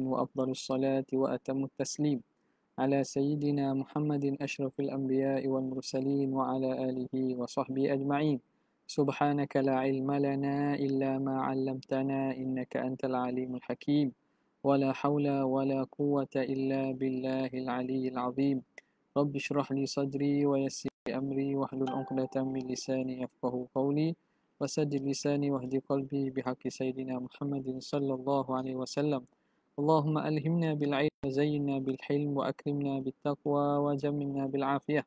وأفضل الصلاة وأتم التسليم على سيدنا محمد أشرف الأنبياء والمرسلين وعلى آله وصحبه أجمعين. سبحانك لا علم لنا إلا ما علمتنا إنك أنت العليم الحكيم ولا حول ولا قوة إلا بالله العلي العظيم. رب اشرح لي صدري ويسر لي أمري واحلل عقدة من لساني يفقه قولي وسدد لساني واهد قلبي بحق سيدنا محمد صلى الله عليه وسلم. اللهم ألهمنا بالعلم وزينا بالحلم وأكرمنا بالتقوى وجملنا بالعافية.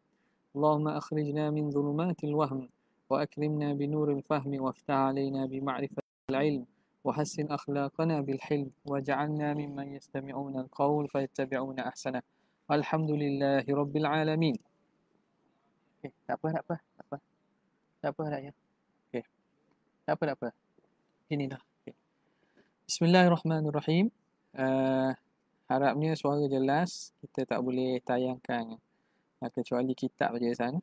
اللهم أخرجنا من ظلمات الوهم وأكرمنا بنور الفهم وافتح علينا بمعرفة العلم وحسن أخلاقنا بالحلم واجعلنا ممن يستمعون القول فيتبعون أحسنه. Alhamdulillahi Rabbil Alamin. Okay, tak apa. Tak apa dah ya. Okay. Tak apa. Ini dah. Okay. Bismillahirrahmanirrahim. Harapnya suara jelas. Kita tak boleh tayangkan kecuali kitab je sana.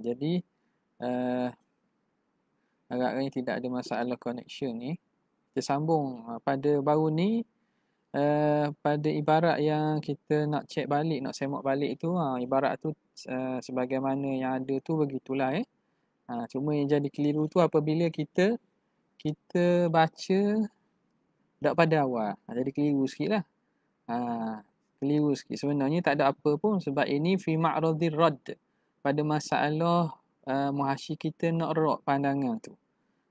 Jadi agaknya tidak ada masalah connection ni. Kita sambung pada baru ni. Pada ibarat yang kita nak check balik, nak semak balik tu, ibarat tu sebagaimana yang ada tu begitulah cuma yang jadi keliru tu apabila kita baca tak pada awal, jadi keliru sikit lah. Keliru sikit, sebenarnya tak ada apa pun sebab ini fi ma'radir rad, pada masalah muhasyi kita nak rad pandangan tu,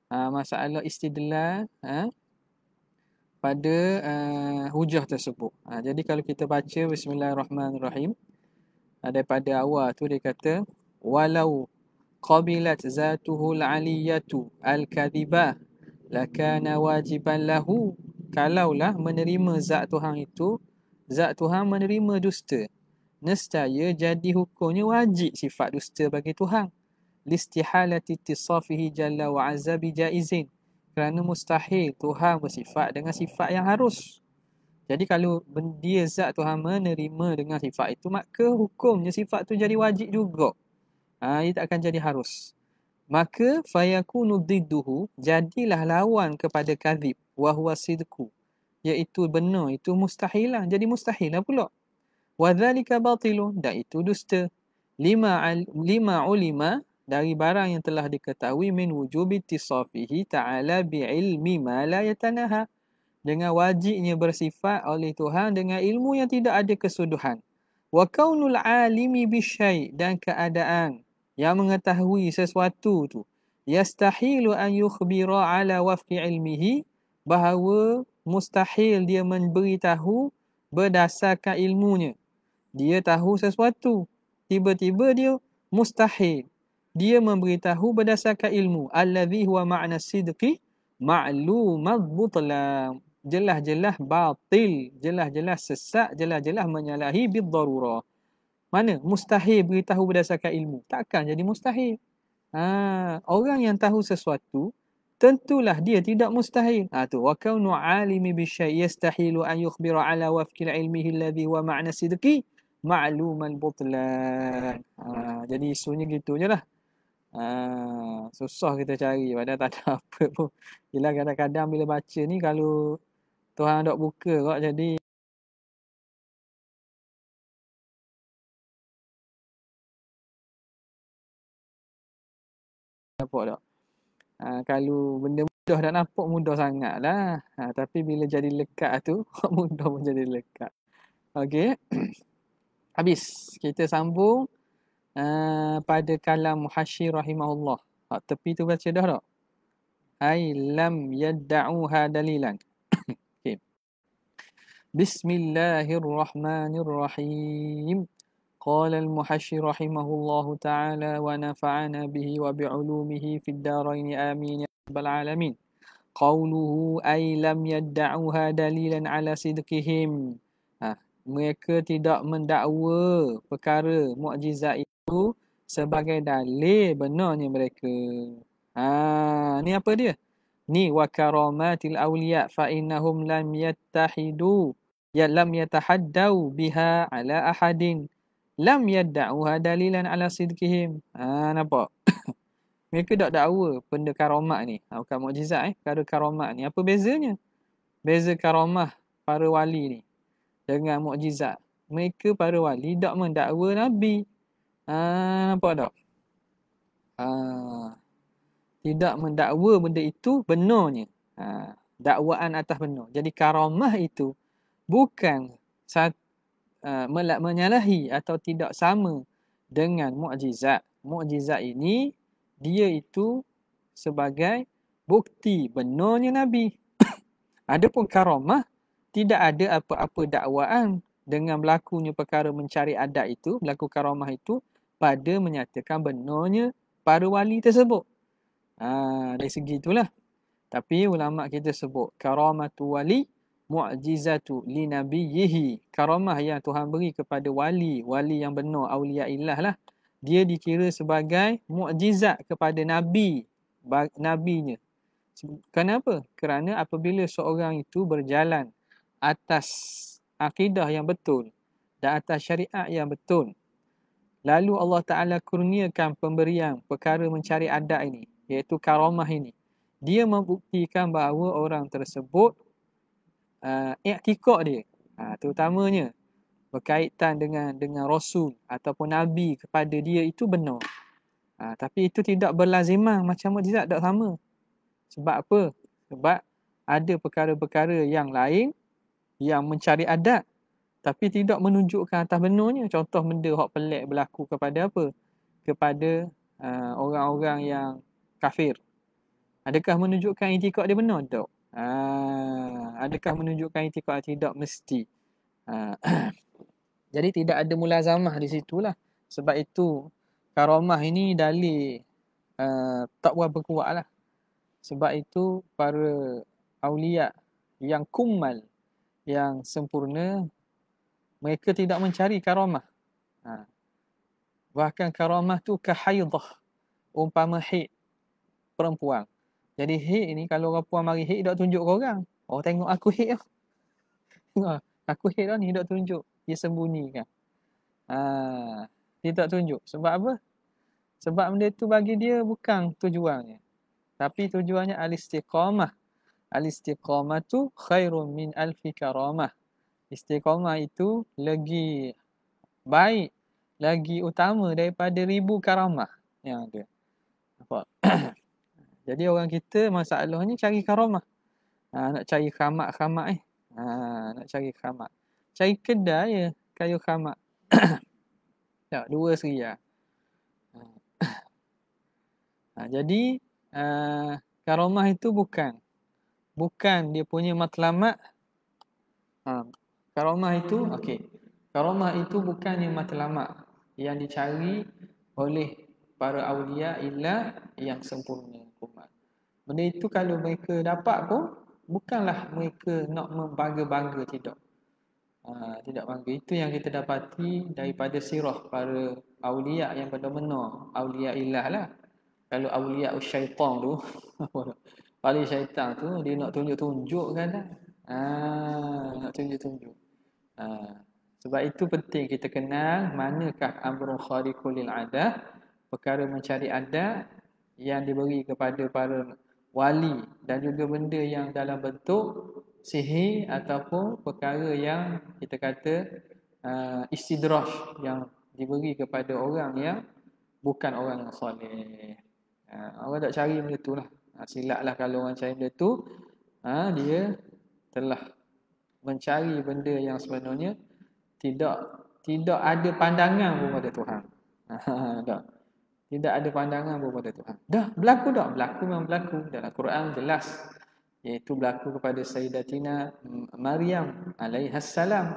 masalah istidlal pada hujah tersebut. Jadi kalau kita baca Bismillahirrahmanirrahim, daripada awal tu dia kata walau qabilat zatuhul aliyatu al-kadhibah lakana wajiban lahu, kalaulah menerima zat Tuhan itu, zat Tuhan menerima dusta, nescaya jadi hukumnya wajib sifat dusta bagi Tuhan. Listihalati ittisafihi jalla wa azza bi jaizin, kerana mustahil Tuhan bersifat dengan sifat yang harus. Jadi kalau dia zat Tuhan menerima dengan sifat itu, maka hukumnya sifat itu jadi wajib juga. Ia tak akan jadi harus. Maka fayakunu didduhu, jadilah lawan kepada kadhib, wa huwa sidqu, iaitu benar, itu mustahilah, jadi mustahilah pula. Wa dzalika batilun, dan itu dusta. Lima ulima, dari barang yang telah diketahui, min wujubi ittisafihi ta'ala bi'ilmi ma la yatanaha, dengan wajibnya bersifat oleh Tuhan dengan ilmu yang tidak ada kesuduhan. Wa kaunul alimi bisyai', dan keadaan yang mengetahui sesuatu tu, yastahilu an yukhbira ala wafqi ilmihi, bahawa mustahil dia memberitahu berdasarkan ilmunya. Dia tahu sesuatu, tiba-tiba dia mustahil dia memberitahu berdasarkan ilmu. Allazi huwa ma'na sidqi ma'lumat butlan, jelas-jelas batil, jelas-jelas sesat, jelas-jelas menyalahi bid-darurah. Mana? Mustahil beritahu berdasarkan ilmu. Takkan jadi mustahil. Orang yang tahu sesuatu, tentulah dia tidak mustahil. Tu wa kaunu alimi bisyai' yastahilu an yukhbira ala wafqi ilmihi alladhi huwa ma'na sidqi ma'lumal butlan. Jadi isunya gitu je lah. Susah kita cari padahal tak ada apa pun. Yelah, kadang-kadang bila baca ni, kalau Tuhan tak buka kok, jadi nampak tak? Kalau benda mudah tak nampak mudah sangat lah. Tapi bila jadi lekat tu, mudah pun jadi lekat. Okey. Habis. Kita sambung pada kalam Muhasyi rahimahullah. Tepi tu baca dah tak? Ai lam yadda'uha dalilan. Okay. Bismillahirrahmanirrahim. قال المحشي رحمه الله تعالى ونفعنا به وبعلومه في الدارين آمين يا رب العالمين. قوله أي لم يدعوها دليلا على صدقهم. Mereka tidak mendakwa perkara mukjizat itu sebagai dalil benarnya mereka. Ni apa dia? Ni wa karamatil awliya fa innahum lam yattahidu lam yatahaddau biha ala ahadin lam yadda'uha dalilan ala sidqihim. Nampak? Mereka tak dakwa benda karamat ni. Bukan mukjizat perkara karamat ni. Apa bezanya? Beza karamah para wali ni. dengan mukjizat. Mereka para wali tak mendakwa Nabi. Nampak tak? Tidak mendakwa benda itu benarnya. Dakwaan atas benar. Jadi karamah itu bukan menyalahi atau tidak sama dengan mukjizat. Mukjizat ini dia itu sebagai bukti benarnya Nabi. Adapun karamah, tidak ada apa-apa dakwaan dengan berlakunya perkara mencari adat itu, berlaku karamah itu pada menyatakan benarnya para wali tersebut. Dari segi itulah. Tapi ulama kita sebut karamatu wali mu'jizatu li nabiyhi. Karamah yang Tuhan beri kepada wali yang benar, aulia illah lah. Dia dikira sebagai mukjizat kepada nabinya. Kenapa? Kerana apabila seorang itu berjalan atas akidah yang betul dan atas syariat yang betul, lalu Allah Ta'ala kurniakan pemberian perkara mencari adat ini, iaitu karamah ini, dia membuktikan bahawa orang tersebut i'tikad dia, terutamanya berkaitan dengan Rasul ataupun Nabi kepada dia itu benar. Tapi itu tidak berlazimah macam mukjizat, tak sama. Sebab apa? Sebab ada perkara-perkara yang lain yang mencari adat tapi tidak menunjukkan atas benarnya. Contoh benda hak pelik berlaku kepada apa? Kepada orang-orang yang kafir. Adakah menunjukkan i'tikad dia benar? Tak. Adakah menunjukkan i'tikad? Tidak mesti. Jadi tidak ada mulazamah di situlah. Sebab itu karamah ini dalil tak berapa kuat lah. Sebab itu para awliya yang kumal, yang sempurna, mereka tidak mencari karamah. Bahkan karamah tu kahaidah, umpama haid perempuan. Jadi haid ni kalau orang puan mari haid tak tunjuk ke orang. Oh, tengok aku haid lah. Tengok aku haid lah ni, tak tunjuk. Dia sembunyikan. Dia tak tunjuk. Sebab apa? Sebab benda tu bagi dia bukan tujuannya. Tapi tujuannya al-istiqamah. Al-istiqamah tu khairun min alfi karamah. Istiqamah itu lagi baik, lagi utama daripada 1000 karamah yang ada. Nampak? Jadi orang kita masalahnya cari karamah. Nak cari khamak-khamak nak cari khamak. Cari kedai je kayu khamak. Tak, 2 seria. Jadi karamah itu bukan dia punya matlamat. Karamah itu karamah itu bukan yang matlamat yang dicari oleh para awliya illa yang sempurna. Benda itu kalau mereka dapat pun bukanlah mereka nak membangga-bangga, tidak. Tidak bangga. Itu yang kita dapati daripada sirah para awliya yang benar-benar awliya illah lah. Kalau awliya syaitan tu wali syaitan tu dia nak tunjuk-tunjuk kan lah. Nak tunjuk-tunjuk. Sebab itu penting kita kenal manakah amrun khariqul lil adah, perkara mencari adat yang diberi kepada para wali, dan juga benda yang dalam bentuk sihir ataupun perkara yang kita kata istidraj yang diberi kepada orang yang bukan orang yang soleh. Orang tak cari benda tu lah. Silap lah kalau orang cari benda tu, dia telah mencari benda yang sebenarnya tidak ada pandangan pun pada Tuhan. Tidak ada pandangan pun pada Tuhan. Berlaku tak? Berlaku memang berlaku. Dalam Quran jelas. Iaitu berlaku kepada Sayyidatina Maryam alaihassalam.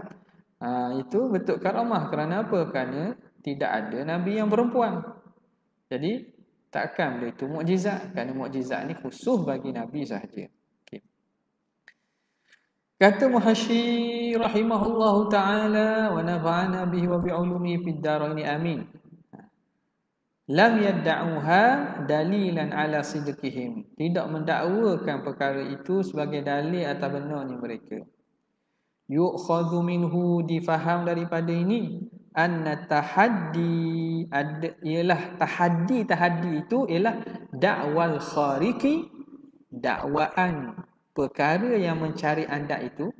Itu bentuk karamah. Kerana apa? Kerana tidak ada Nabi yang perempuan. Jadi takkan benda itu mukjizat. Kerana mukjizat ni khusus bagi Nabi sahaja. Kata Muhasyi rahimahullahu ta'ala wa nafa'ana bihi wa bi'ulumi fid daraini amin. Lam yadda'uha dalilan ala sidqihim. Tidak mendakwakan perkara itu sebagai dalil atas benarnya mereka. Yu'khadhu minhu, difaham daripada ini, anna tahaddi ialah tahaddi itu ialah dakwal khariqi, dakwaan perkara yang mencari adat itu,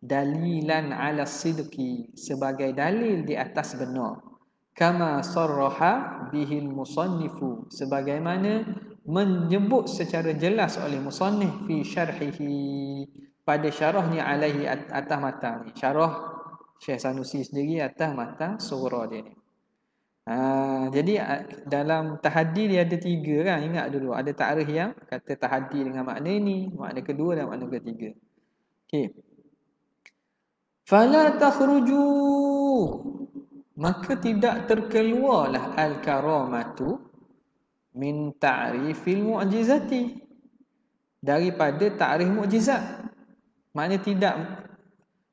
dalilan ala sidqi, sebagai dalil di atas benar. Kama sarraha bihil musannifu, sebagaimana menyebut secara jelas oleh musannif fi syarhihi, pada syarahnya alaihi, atas matan ni. Syarah Syekh Sanusi sendiri atas matan surah dia ni. Jadi dalam tahaddi dia ada 3 kan, ingat dulu. Ada ta'rif yang kata tahaddi dengan makna ni, makna kedua dan makna ketiga. Okey. Fala takhruju, maka tidak terkeluarlah al-karamatu min ta'rifil mu'jizati, daripada ta'rif mukjizat. Makna tidak,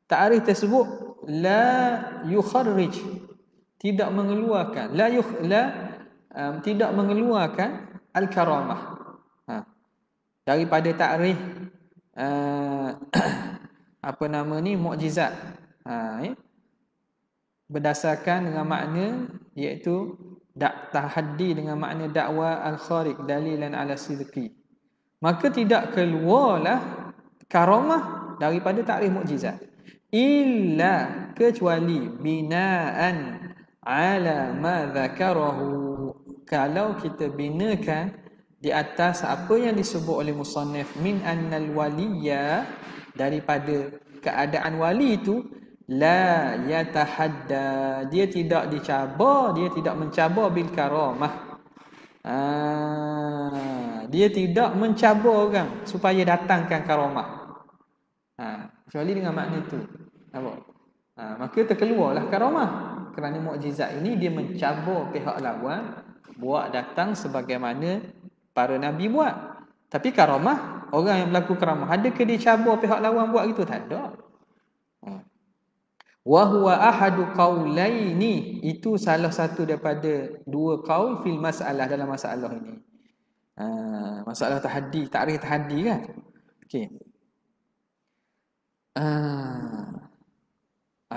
ta'rif tersebut la yukharrij, tidak mengeluarkan, tidak mengeluarkan al-karamah daripada ta'rif apa nama ni, mukjizat. Berdasarkan dengan makna, iaitu tahaddi dengan makna dakwa al-khariq dalilan ala sidqi, maka tidak keluarlah karamah daripada ta'rif mukjizat, illa, kecuali binaan ala ma dzakarahu, kalau kita binakan di atas apa yang disebut oleh musannif, min annal waliya, daripada keadaan wali itu la yatahadda, dia tidak dicabar, dia tidak mencabar bil karamah. Dia tidak mencabar orang supaya datangkan karamah. Kecuali dengan makna itu. Maka terkeluarlah karamah. Kerana mukjizat ini dia mencabar pihak lawan buat datang sebagaimana para nabi buat. Tapi karamah, orang yang berlaku karamah, adakah dia cabar pihak lawan buat gitu? Tak ada. Wa huwa ahadu qaulaini, itu salah satu daripada 2 qaul fil masalah, dalam masalah ini. Masalah tahaddi, ta'rif tahaddi kan. Okey.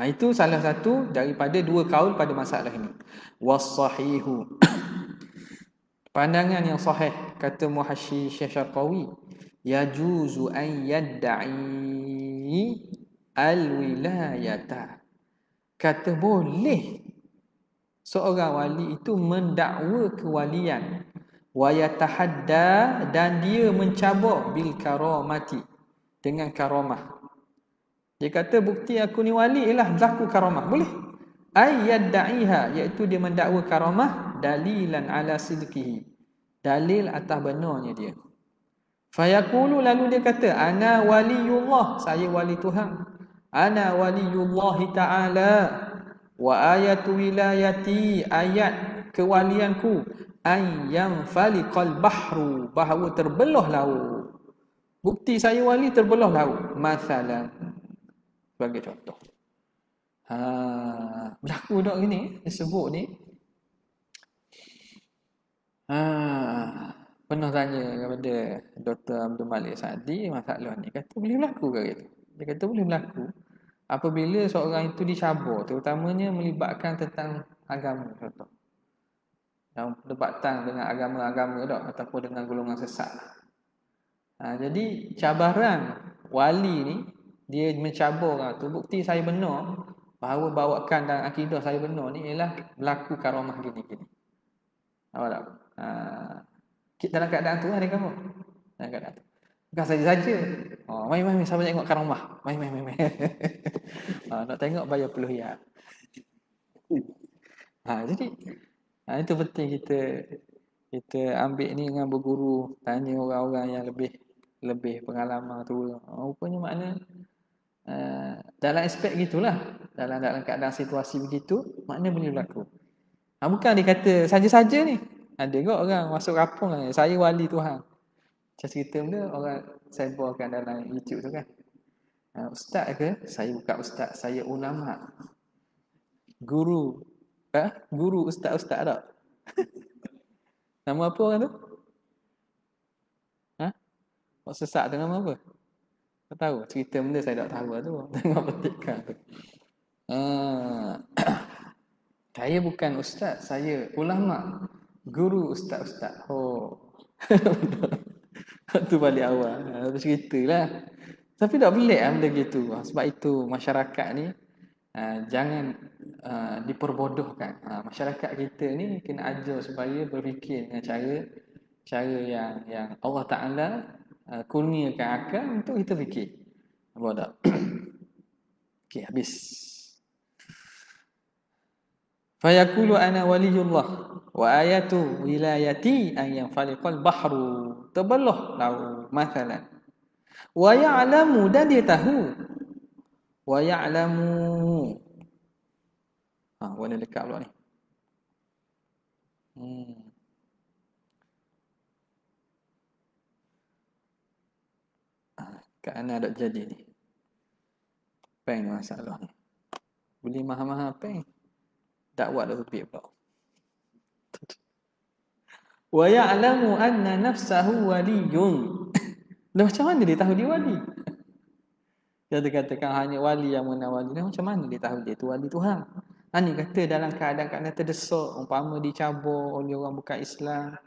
Itu salah satu daripada 2 qaul pada masalah ini. Was-sahihu, pandangan yang sahih, kata Muhasyi Syekh Syarqawi, yajuzu an yadda'i al-wilayata, kata boleh seorang wali itu mendakwa kewalian, wa yatahadda, dan dia mencabar bil karamati, dengan karamah. Dia kata bukti aku ni wali ialah berlaku karamah, boleh. Ay yadda'iha, iaitu dia mendakwa karamah dalilan ala sidqihi, dalil atas benarnya dia. Fayaqulu, lalu dia kata, ana waliyullah, saya wali Tuhan. Ana waliyullah ta'ala, wa ayatu wilayati, ayat kewalianku, an yanfaliqal bahru, bahawa terbelah laut. Bukti saya wali, terbelah laut. Masalan, sebagai contoh. Berlaku tak gini, disebut ni. Pernah tanya kepada Dr. Abdul Malik Sa'di masalah ni, kata boleh berlaku ke gitu? Dia kata boleh berlaku apabila seorang itu dicabar, terutamanya melibatkan tentang agama, contoh dalam perdebatan dengan agama-agama tak, ataupun dengan golongan sesat. Jadi cabaran wali ni, dia mencabar tu, bukti saya benar, bahawa bawakan dan akidah saya benar ni ialah berlaku karamah gini-gini. Nampak tak? Dalam keadaan tu ada kamu. Dalam keadaan tu. Bukan saja-saja. Mai sama tengok karamah. Mai. Nak tengok bayar $10. Jadi itu penting kita ambil ni dengan berguru, tanya orang-orang yang lebih pengalaman tu. Rupanya makna dalam aspek gitulah, dalam keadaan situasi begitu, makna boleh berlaku. Bukan dia kata saja-saja ni. Ada juga orang masuk kampung, saya wali Tuhan. Macam cerita benda orang saya bawakan dalam YouTube tu kan. Ustaz ke? Saya bukan ustaz, saya ulama. Guru. Guru ustaz-ustaz tak? Nama apa orang tu? Orang sesat tu nama apa? Tak tahu. Cerita benda saya tak tahu lah tu. Tengok petikan tu. Saya bukan ustaz, saya ulama. Guru ustaz-ustaz. Tu balik awal. Ceritalah. Tapi tak pelik benda gitu. Sebab itu masyarakat ni jangan diperbodohkan. Masyarakat kita ni kena ajar supaya berfikir dengan cara yang Allah Ta'ala kurniakan akal untuk kita fikir. Apa tak? Okey, habis. Fayaqulu ana waliyullah wa ayatu wilayati an yanfaliqal bahru. Terbelah lau masalan. Wa ya'lamu, dan dia tahu. Wa ya'lamu. Boleh dekat pula ni. Kat ana dak jadi ni. Peng ni masalah ni. Beli mahal-mahal peng. Dakwah dak tepi pula. Wa ya'lamu anna nafsahu waliyun. Lah macam mana dia tahu dia wali? Dia katakan hanya wali yang mengenal wali. Lah macam mana dia tahu dia tu wali Tuhan? Ni kata dalam keadaan terdesak, umpama dicabar oleh orang bukan Islam,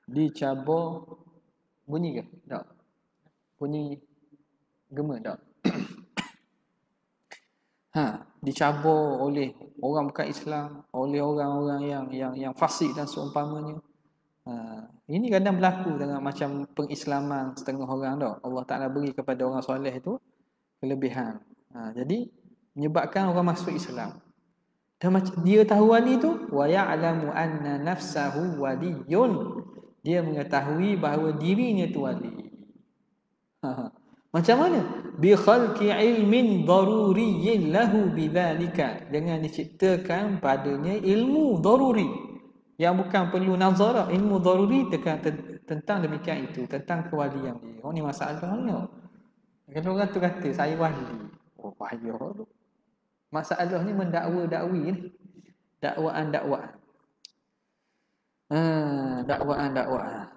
dicabar, bunyi ke? Tak. Bunyi gema tak? Dicabar oleh orang bukan Islam, oleh orang-orang yang fasik dan seumpamanya. Ini kadang berlaku dengan macam pengislaman setengah orang dah. Allah Ta'ala beri kepada orang soleh itu kelebihan. Jadi menyebabkan orang masuk Islam. Dan macam dia tahu wali tu, wa ya'lamu anna nafsahu waliyun. Dia mengetahui bahawa dirinya tu wali. Macam mana? Bi khalqi ilmin daruriyyin lahu bidzalika. Dengan diciptakan padanya ilmu daruri yang bukan perlu nazarah, ilmu daruri tentang demikian itu, tentang kewalian dia. Ni masalahnya. Kalau orang tu kata saya wali, bahaya tu. Masalah ni mendakwa-dakwi ni. Dakwaan-dakwaan. Dakwaan-dakwaan.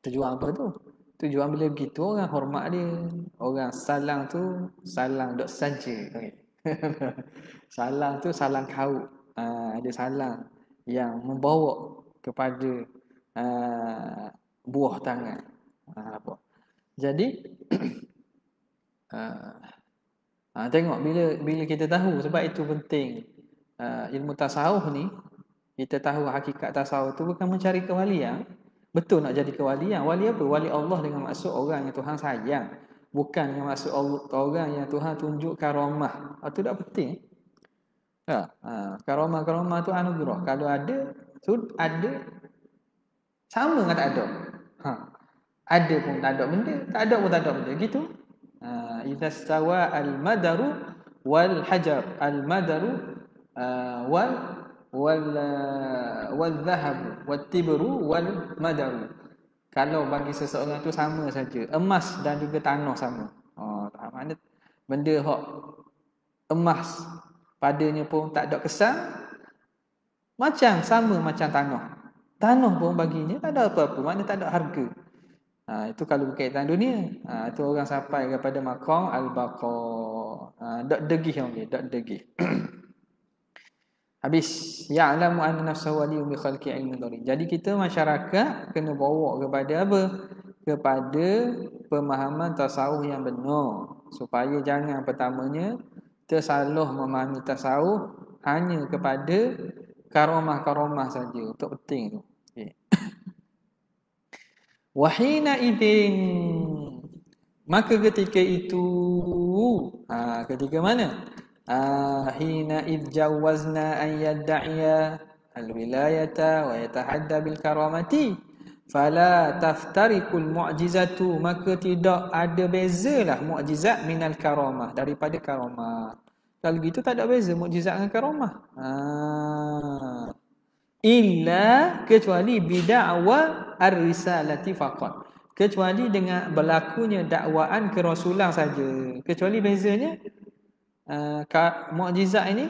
Tujuan apa tu? Tujuan bila begitu orang hormat dia. Orang salang tu salang dok saja. Okay. Salang tu salang kau. Ada salang yang membawa kepada buah tangan. Apa? Jadi tengok bila kita tahu, sebab itu penting ilmu tasawuf ni, kita tahu hakikat tasawuf tu bukan mencari kewalian. Betul nak jadi kewalian. Wali apa? Wali Allah dengan maksud orang yang Tuhan sayang, bukan dengan maksud orang yang Tuhan tunjuk karamah. Itu tak penting. Karamah tu anugerah. Kalau ada, ada sama dengan tak ada. Ada pun tak ada benda, tak ada pun tak ada benda. Gitu. Idza stawa al-madaru wal hajar, al-madaru wal dhahab wat tibru wal madaru. Kalau bagi seseorang tu sama saja, emas dan juga tanah sama. Mana benda hak emas padanya pun tak ada kesan, macam sama macam tanah. Tanah pun baginya tak ada apa-apa, maknanya tak ada harga. Itu kalau berkaitan dunia. Itu orang sampai kepada maqam al-baqa. Dak degih orang dia, dak degih. Habis. Ya'lamu anna nafsahu waliyun bi khalqi ilmin dhari. Jadi kita masyarakat kena bawa kepada apa? Kepada pemahaman tasawuf yang benar. Supaya jangan pertamanya tersalah memahami tasawuf hanya kepada karamah-karamah saja. Itu penting tu. Okay. Wahina idin, maka ketika itu, ketika mana? Hina id jawazna an yadda'iya al-wilayata wa yatahadda bil karamati fala taftarikul mu'jizatu, maka tidak ada bezalah mu'jizat minal karamah, daripada karamah. Kalau gitu tak ada beza mu'jizat dengan karamah. Illa, kecuali bida'wa ar-risalati faqat, kecuali dengan berlakunya dakwaan kerasulan saja. Kecuali bezanya mukjizat ini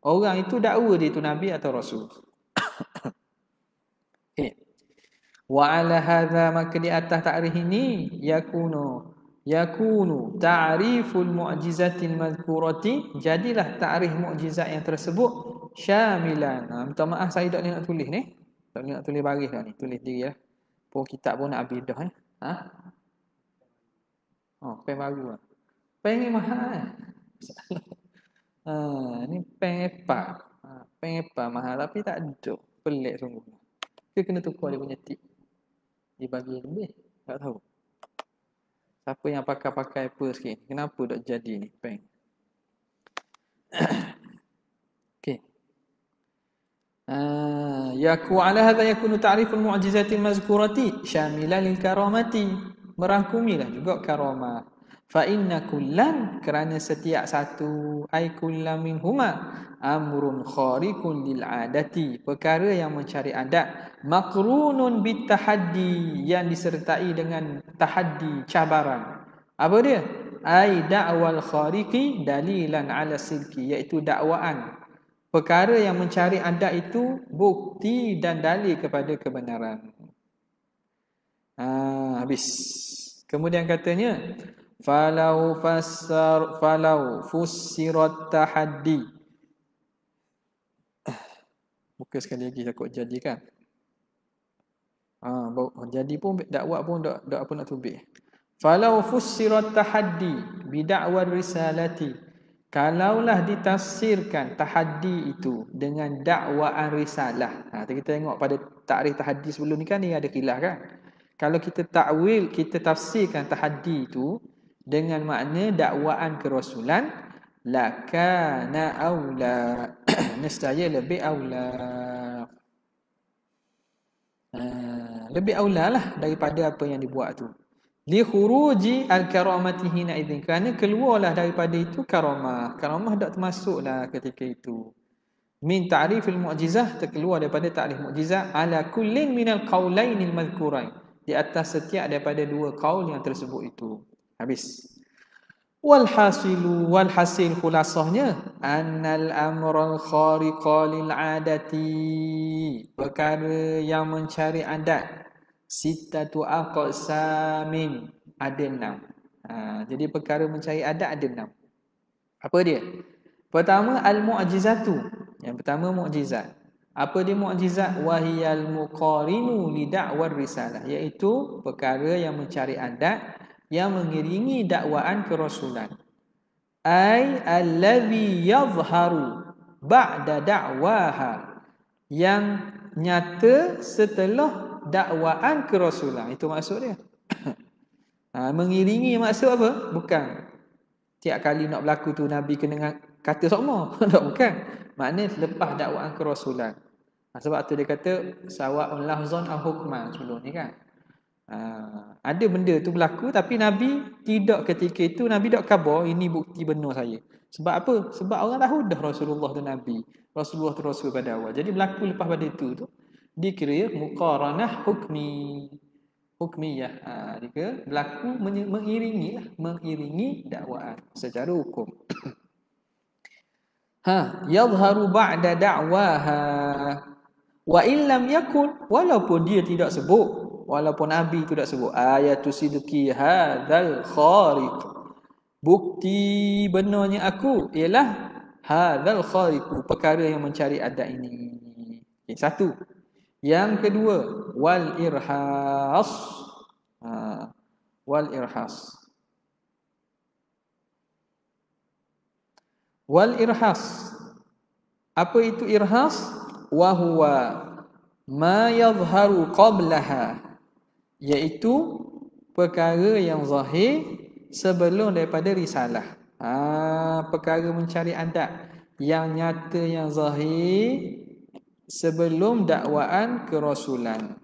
orang itu dakwa dia itu nabi atau rasul. Wa ala hadza, maka di atas takrif ini yakunu ta'riful mu'jizatil madhkurati, jadilah takrif mukjizat yang tersebut syamilan. Minta maaf saya tak nak tulis ni. Tak nak tulis baris dah ni. Tulis diri lah. Pun kitab pun nak habis dah. Pen baru. Pen ni mahal. Ni pen epa. Pen epa mahal tapi tak ada. Pelik sungguh. Dia kena tukar dia punya tip. Dia bagi lebih. Tak tahu. Siapa yang pakai-pakai apa sikit. Kenapa tak jadi ni pen? Okey. Yaku ala hadha yakunu ta'riful mu'jizatil mazkurati syamilan lil karamati. Merangkumilah juga karamah. Fa inna kullan, kerana setiap satu, ay kullam minhuma amrun khariqun lil adati, perkara yang mencari adat, maqrunun bit tahaddi, yang disertai dengan tahaddi, cabaran. Apa dia? Ay da'wal khariqi dalilan ala sidqi, iaitu dakwaan. Perkara yang mencari adat itu bukti dan dalil kepada kebenaran. Habis. Kemudian katanya, falau fussirat tahaddi. Buka sekali lagi takut jadi kan. Jadi pun dakwah pun tak apa nak tubik. Falau fussirat tahaddi bida'war risalati. Kalaulah ditafsirkan tahaddi itu dengan dakwaan risalah. Kita tengok pada takrif tahaddi sebelum ni kan, ni ada khilaf kan. Kalau kita takwil, kita tafsirkan tahaddi itu dengan makna dakwaan kerasulan, lakana aula. Nescaya lebih aula. Lebih aula lah daripada apa yang dibuat tu. Li khuruji al-karamati hina idzin, kerana keluarlah daripada itu karamah. Karamah tak termasuklah ketika itu. Min ta'rifil mu'jizah, terkeluar daripada ta'rif mu'jizah, ala kullin minal qaulainil madhkurain, di atas setiap daripada dua qaul yang tersebut itu. Habis. Walhasil khulasahnya annal amral khariqa lil adati, perkara yang mencari adat, sittatu aqsamin, ada 6. Jadi perkara mencari adat ada 6. Apa dia? Pertama al-mu'jizatu. Yang pertama mukjizat. Apa dia mukjizat? Wahiyal muqarinu li da'war risalah, iaitu perkara yang mencari adat yang mengiringi dakwaan kerasulan. Ai allazi yadhharu ba'da da'waha, yang nyata setelah dakwaan kerasulan. Itu maksud dia. Mengiringi maksud apa? Bukan tiap kali nak berlaku tu Nabi kena kata sokmo. Tak, bukan. Maknanya lepas dakwaan kerasulan. Sebab tu dia kata sawa'un lahzan aw hukman sebelum ni kan. Ada benda tu berlaku tapi Nabi tidak, ketika itu Nabi tak khabar ini bukti benar saya. Sebab apa? Sebab orang tahu dah Rasulullah tu Nabi, Rasulullah tu Rasul pada awal. Jadi berlaku lepas pada itu tu dikira muqaranah hukmiyah. Dia berlaku mengiringi dakwaan secara hukum. Yadhharu ba'da da'waha wa illam yakun, walaupun dia tidak sebut, walaupun Nabi tidak sebut ayatu sidqi hadzal khariq, bukti benarnya aku ialah hadzal khariq, perkara yang mencari adat ini. Satu. Yang kedua, wal irhas. Wal irhas. Wal irhas. Apa itu irhas? Wa huwa ma yadhharu qablaha, iaitu perkara yang zahir sebelum daripada risalah. Perkara mencari adat yang nyata, yang zahir sebelum dakwaan kerasulan.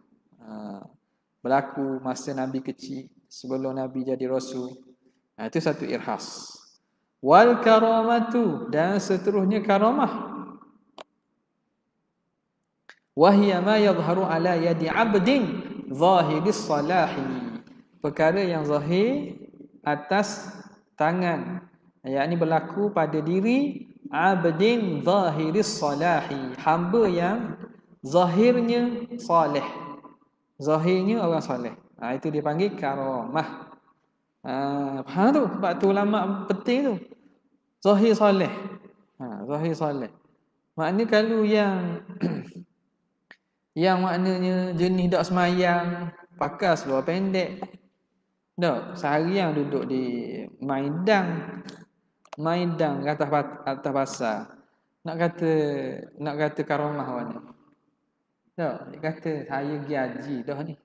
Berlaku masa Nabi kecil, sebelum Nabi jadi rasul. Itu satu irhas. Wal karamatu, dan seterusnya karamah. Wahia ma yadhharu ala yadi abdin zahiris salahi, perkara yang zahir atas tangan, yakni berlaku pada diri abdin zahiris salahi, hamba yang zahirnya salih, zahirnya orang salih. Itu dipanggil karamah. Faham tu? Sebab tu ulama penting tu, zahir salih. Zahir salih maknanya kalau yang yang maknanya jenis dak semayang, pakai seluar pendek, Tak, seharian duduk di Maidang atas pasar. Nak kata karamah mana? Tak, dia kata saya pergi haji dah ni.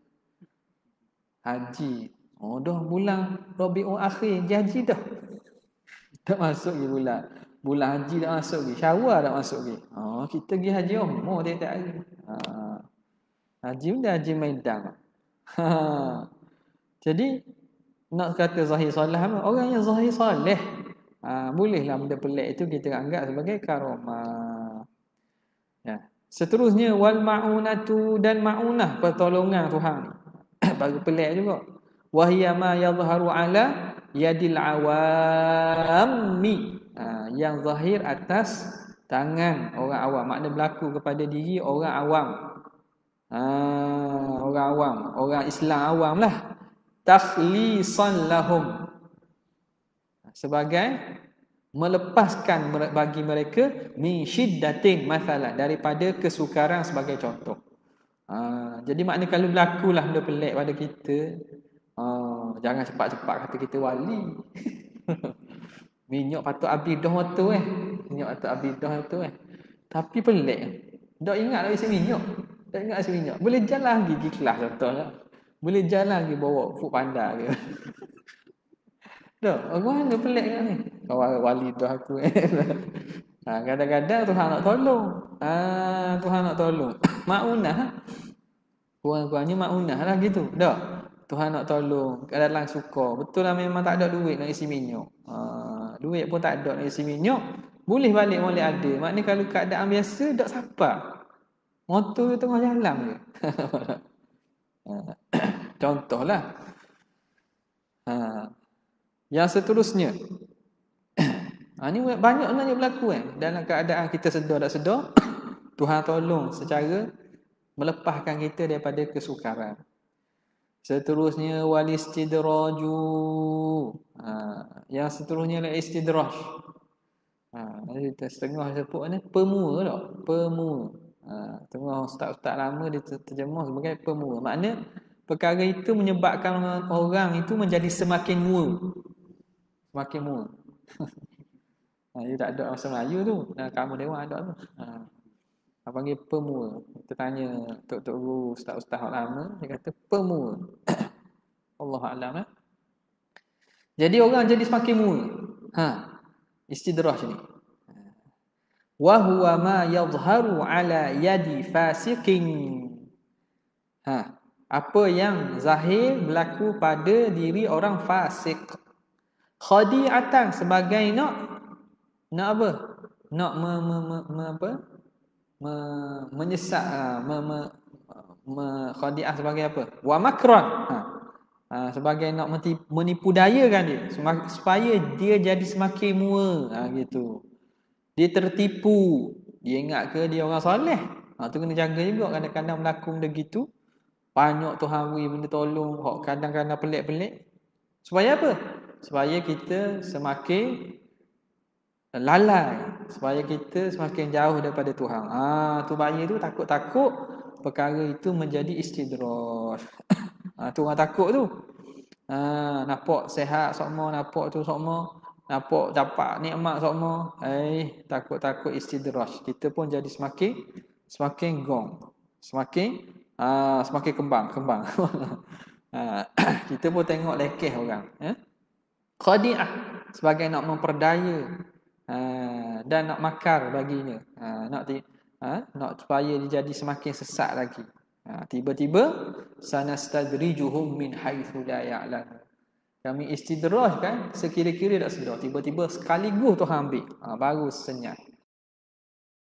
Haji. Oh dah bulan Rabiul Akhir pergi haji dah. Tak masuk lagi bulan haji dah masuk lagi. Syawal dah masuk lagi. Oh kita pergi haji umrah tiap-tiap hari. Haji pun dah haji Maidang. Jadi nak kata zahir soleh apa? Orang yang zahir soleh. Bolehlah benda pelik itu kita anggap sebagai karamah. Ya. Seterusnya wal ma'unatu dan ma'unah pertolongan Tuhan. Bagi pelik juga. Wahiyya ma yadhharu ala yadil awammi. Yang zahir atas tangan orang awam. Makna berlaku kepada diri orang awam. Orang awam, orang Islam awam lah. Takhlisan lahum. Sebagai melepaskan bagi mereka min syiddatin masalah, daripada kesukaran sebagai contoh. Jadi makna kalau berlakulah benda pelik pada kita, jangan cepat-cepat kata kita wali. Minyak patut habis dah motor minyak patut habis dah motor tapi pelik. Dak ingat nak isi minyak. Tak ingat isi minyak. Boleh jalan lagi kelas contohnya. Boleh jalan lagi bawa food panda ke. Dah, orang mana pelik kan ni? Kawan wali dah aku. Kadang-kadang Tuhan nak tolong. Tuhan nak tolong. Maunah. Kurang-kurangnya maunah lah gitu. Dah. Tuhan nak tolong. Kadang-kadang suka. Betul lah memang tak ada duit nak isi minyak. Duit pun tak ada nak isi minyak. Boleh balik boleh ada. Maknanya kalau keadaan biasa tak sabar. Motor tu tengah jalan je. Contohlah. Yang seterusnya. Ini banyak sebenarnya berlaku dalam keadaan kita sedar tak sedar. Tuhan tolong secara melepaskan kita daripada kesukaran. Seterusnya wal istidraju. Yang seterusnya adalah istidraj. Setengah sebut ni pemua tak? Pemua. Tengah ustaz-ustaz lama dia terjemah sebagai pemua. Makna perkara itu menyebabkan orang itu menjadi semakin mua. Semakin mua. Dia tak ada bahasa Melayu tu. Kamu dewan ada tu. Apa panggil pemua. Kita tanya tok-tok guru, ustaz-ustaz lama, dia kata pemua. Allahu a'lam. Jadi orang jadi semakin mua. Istidraj ni. Wa huwa ma yadhharu ala yadi fasiqin. Apa yang zahir berlaku pada diri orang fasik. Khadi'atan sebagai nak apa? Nak menyesat, khadi'ah sebagai apa? Wa makran. Sebagai nak menipu dayakan dia supaya dia jadi semakin mua, gitu. Dia tertipu. Dia ingat ke dia orang soleh? Tu kena jaga juga. Kadang-kadang berlaku benda gitu. Banyak Tuhan beri benda tolong. Kadang-kadang pelik-pelik. Supaya apa? Supaya kita semakin lalai. Supaya kita semakin jauh daripada Tuhan. Tu bahaya tu. Takut-takut perkara itu menjadi istidraj. Tu orang takut tu. Nampak sehat semua, nampak tu semua, nampak dapat nikmat semua. Takut-takut istidraj. Kita pun jadi semakin gong. Semakin kembang. Kita pun tengok lekeh orang. Khadi'ah sebagai nak memperdaya dan nak makar baginya. Nak supaya dia jadi semakin sesat lagi. Tiba-tiba sanastadrijuhum min haitsu la ya'lamun. Kami istidraj kan sekira-kira tak sedar. Tiba-tiba sekaligus Tuhan ambil. Baru senyap.